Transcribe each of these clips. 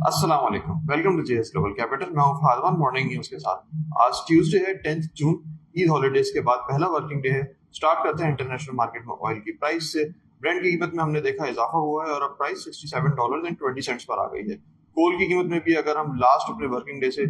अस्सलाम वालेकुम, welcome to JS global capital. मैं हूं फहाद मॉर्निंग न्यूज के साथ। आज ट्यूसडे है 10 जून, ईद हॉलीडेज के बाद पहला वर्किंग डे है। स्टार्ट करते हैं इंटरनेशनल मार्केट में ऑयल की प्राइस से। ब्रेंट की कीमत में हमने देखा इजाफा हुआ है और अब प्राइस $67.20 पर आ गई है। कोल की कीमत में भी अगर हम लास्ट अपने वर्किंग डे से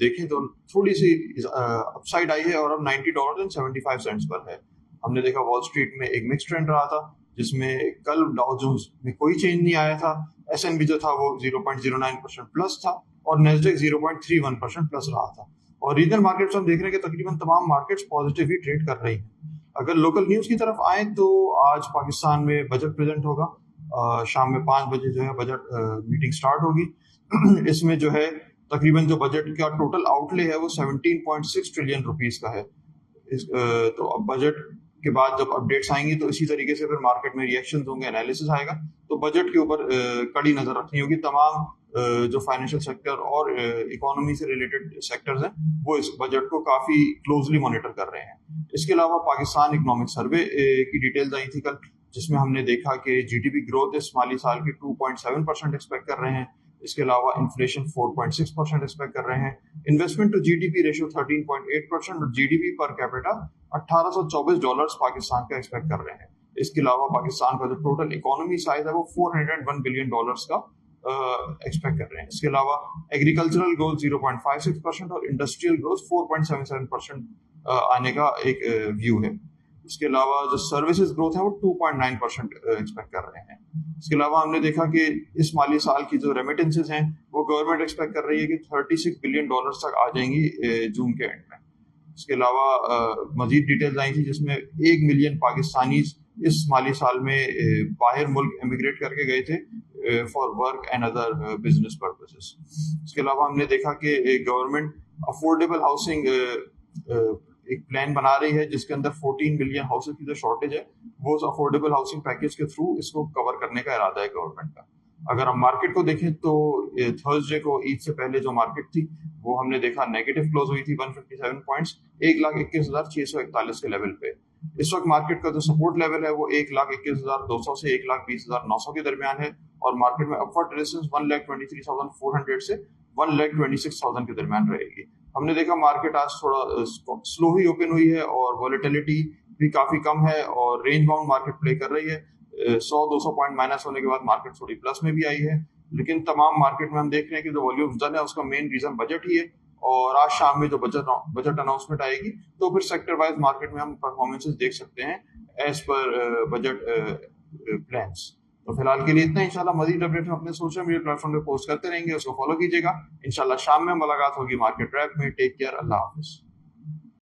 देखें तो थोड़ी सी अपसाइड आई है और अब $90.75 पर है। हमने देखा वॉल स्ट्रीट में एक मिक्स ट्रेंड रहा था, जिसमें कल डाउ जोन्स में कोई चेंज नहीं आया था। S&P जो था वो 0.09% प्लस था और नेस्डेक 0.31% प्लस रहा था। और रीजनल मार्केट्स हम देख रहे हैं कि तकरीबन तमाम मार्केट्स पॉजिटिव ही ट्रेड कर रही हैं। अगर लोकल न्यूज की तरफ आए तो आज पाकिस्तान में बजट प्रेजेंट होगा। शाम में 5 बजे जो है बजट मीटिंग स्टार्ट होगी। इसमें जो है तकरीबन जो बजट का टोटल आउटले है वो 17.6 ट्रिलियन रुपीस का है। तो अब बजट के बाद जब अपडेट्स आएंगी तो इसी तरीके से फिर मार्केट में रिएक्शंस होंगे, एनालिसिस आएगा। तो बजट के ऊपर कड़ी नजर रखनी होगी। तमाम जो फाइनेंशियल सेक्टर और इकोनॉमी से रिलेटेड सेक्टर्स हैं वो इस बजट को काफी क्लोजली मॉनिटर कर रहे हैं। इसके अलावा पाकिस्तान इकोनॉमिक सर्वे की डिटेल्स आई थी कल, जिसमें हमने देखा कि जीडीपी ग्रोथ इस माली साल की 2.7% एक्सपेक्ट कर रहे हैं। इसके अलावा इन्फ्लेशन 4.6% एक्सपेक्ट कर रहे हैं। इन्वेस्टमेंट टू जीडीपी रेशियो 13.8% और जीडीपी पर कैपिटा $1824 पाकिस्तान का एक्सपेक्ट कर रहे हैं। इसके अलावा पाकिस्तान का जो टोटल इकोनॉमी साइज है वो $401 बिलियन का एक्सपेक्ट कर रहे हैं। इसके अलावा एग्रीकल्चरल ग्रोथ 0.56% और इंडस्ट्रियल ग्रोथ 4.77% आने का एक व्यू है। इसके अलावा जो सर्विसेज ग्रोथ है वो 2.9% एक्सपेक्ट कर रहे हैं। इसके अलावा हमने देखा कि इस माली साल की जो रेमिटेंसेज हैं वो गवर्नमेंट एक्सपेक्ट कर रही है कि $36 बिलियन तक आ जाएंगी जून के एंड में। इसके अलावा मजीद डिटेल्स आई थी, जिसमें 1 मिलियन पाकिस्तानी इस माली साल में बाहर मुल्क एमिग्रेट करके गए थे for work and other business purposes. इसके अलावा हमने देखा कि गवर्नमेंट अफोर्डेबल हाउसिंग एक प्लान बना रही है, जिसके अंदर 14 मिलियन हाउसेज की जो शॉर्टेज है वो उस अफोर्डेबल हाउसिंग पैकेज के थ्रू इसको कवर करने का इरादा है गवर्नमेंट का। अगर हम मार्केट को देखें तो थर्सडे को ईद से पहले जो मार्केट थी वो हमने देखा नेगेटिव क्लोज हुई थी 157 पॉइंट्स 1,21,641 के लेवल पे। इस वक्त मार्केट का जो सपोर्ट लेवल है वो 1,21,200 से 1,20,900 के दरमियान है और मार्केट में अपवर्ड रेजिस्टेंस 1,23,400 से 1,26,000 के दरमियान रहेगी। हमने देखा मार्केट आज थोड़ा स्लो ही ओपन हुई है और वॉलेटिलिटी भी काफी कम है और रेंज बाउंड मार्केट प्ले कर रही है। 100-200 पॉइंट माइनस होने के बाद मार्केट थोड़ी प्लस में भी आई है, लेकिन तमाम मार्केट में हम देख रहे हैं कि जो वॉल्यूम डन है उसका मेन रीजन बजट ही है। और आज शाम में जो बजट अनाउंसमेंट आएगी तो फिर सेक्टर वाइज मार्केट में हम परफॉर्मेंसेस देख सकते हैं एज पर बजट प्लान्स। तो फिलहाल के लिए इतना। इंशाल्लाह मजीद अपडेट हम अपने सोशल मीडिया प्लेटफॉर्म पे पोस्ट करते रहेंगे, उसको फॉलो कीजिएगा। इंशाल्लाह शाम में मुलाकात होगी मार्केट रैप में। टेक केयर, अल्लाह हाफिज।